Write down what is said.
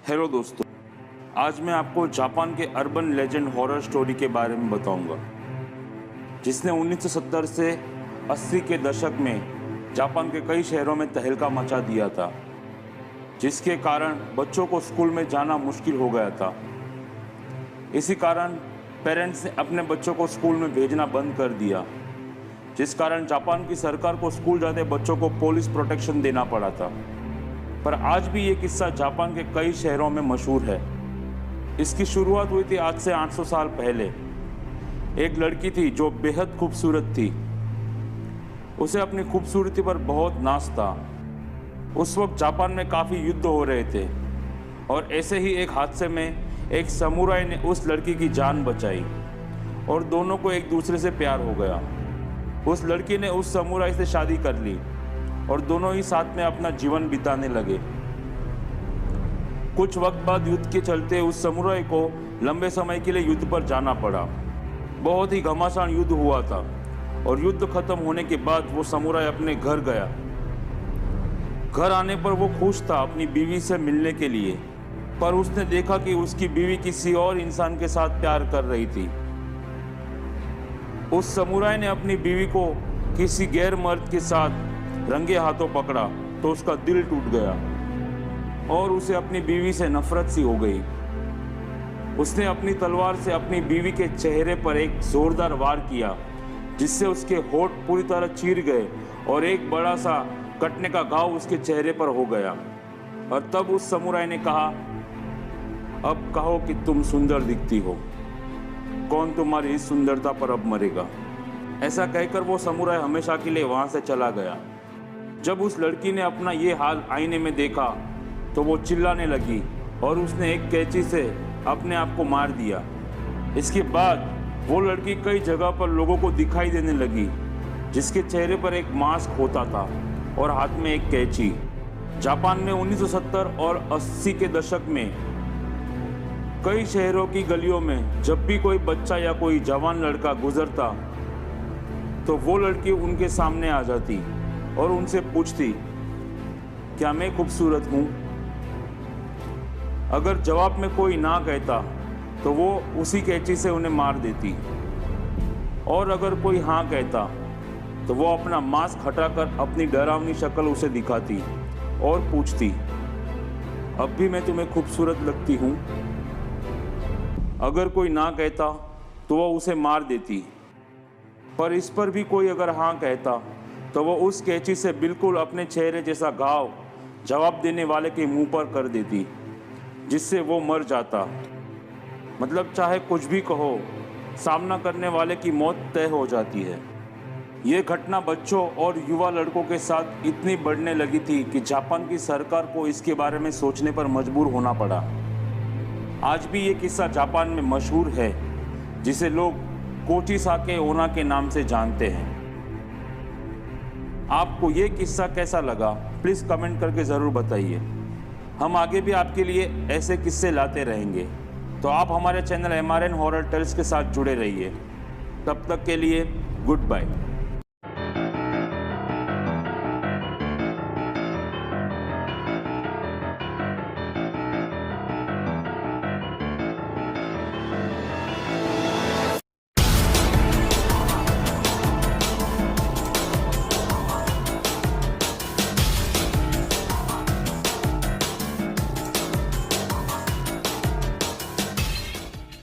Hello दोस्तों, आज मैं आपको जापान के अर्बन लेजेंड हॉरर स्टोरी के बारे में बताऊंगा, जिसने 1970 से 80 के दशक में जापान के कई शहरों में तहलका मचा दिया था, जिसके कारण बच्चों को स्कूल में जाना मुश्किल हो गया था। इसी कारण पेरेंट्स ने अपने बच्चों को स्कूल में भेजना बंद कर दिया, जिस कारण जापान की सरकार को स्कूल जाते बच्चों को पुलिस प्रोटेक्शन देना पड़ा था। पर आज भी ये किस्सा जापान के कई शहरों में मशहूर है। इसकी शुरुआत हुई थी आज से 800 साल पहले। एक लड़की थी जो बेहद खूबसूरत थी। उसे अपनी खूबसूरती पर बहुत नाज था। उस वक्त जापान में काफ़ी युद्ध हो रहे थे और ऐसे ही एक हादसे में एक समुराई ने उस लड़की की जान बचाई और दोनों को एक दूसरे से प्यार हो गया। उस लड़की ने उस समुराई से शादी कर ली और दोनों ही साथ में अपना जीवन बिताने लगे। कुछ वक्त बाद युद्ध के चलते उस समुराई को लंबे समय के लिए युद्ध पर जाना पड़ा। बहुत ही घमासान युद्ध हुआ था और युद्ध खत्म होने के बाद वो समुराई अपने घर गया। घर आने पर वो खुश था अपनी बीवी से मिलने के लिए, पर उसने देखा कि उसकी बीवी किसी और इंसान के साथ प्यार कर रही थी। उस समुराई ने अपनी बीवी को किसी गैर मर्द के साथ रंगे हाथों पकड़ा तो उसका दिल टूट गया और उसे अपनी बीवी से नफरत सी हो गई। उसने अपनी तलवार से अपनी बीवी के चेहरे पर एक जोरदार वार किया, जिससे उसके होंठ पूरी तरह चीर गए और एक बड़ा सा कटने का घाव उसके चेहरे पर हो गया। और तब उस समुराई ने कहा, अब कहो कि तुम सुंदर दिखती हो, कौन तुम्हारी इस सुंदरता पर अब मरेगा। ऐसा कहकर वो समुराई हमेशा के लिए वहां से चला गया। जब उस लड़की ने अपना ये हाल आईने में देखा तो वो चिल्लाने लगी और उसने एक कैंची से अपने आप को मार दिया। इसके बाद वो लड़की कई जगह पर लोगों को दिखाई देने लगी, जिसके चेहरे पर एक मास्क होता था और हाथ में एक कैंची। जापान में 1970 और 80 के दशक में कई शहरों की गलियों में जब भी कोई बच्चा या कोई जवान लड़का गुजरता तो वो लड़की उनके सामने आ जाती और उनसे पूछती, क्या मैं खूबसूरत हूँ? अगर जवाब में कोई ना कहता तो वो उसी कैंची से उन्हें मार देती, और अगर कोई हाँ कहता तो वो अपना मास्क हटाकर अपनी डरावनी शक्ल उसे दिखाती और पूछती, अब भी मैं तुम्हें खूबसूरत लगती हूँ? अगर कोई ना कहता तो वो उसे मार देती, पर इस पर भी कोई अगर हाँ कहता तो वो उस कैंची से बिल्कुल अपने चेहरे जैसा घाव जवाब देने वाले के मुंह पर कर देती, जिससे वो मर जाता। मतलब चाहे कुछ भी कहो, सामना करने वाले की मौत तय हो जाती है। ये घटना बच्चों और युवा लड़कों के साथ इतनी बढ़ने लगी थी कि जापान की सरकार को इसके बारे में सोचने पर मजबूर होना पड़ा। आज भी ये किस्सा जापान में मशहूर है, जिसे लोग कोचिसाके ओना के नाम से जानते हैं। आपको ये किस्सा कैसा लगा, प्लीज़ कमेंट करके ज़रूर बताइए। हम आगे भी आपके लिए ऐसे किस्से लाते रहेंगे, तो आप हमारे चैनल MRN हॉरर टेल्स के साथ जुड़े रहिए। तब तक के लिए गुड बाय।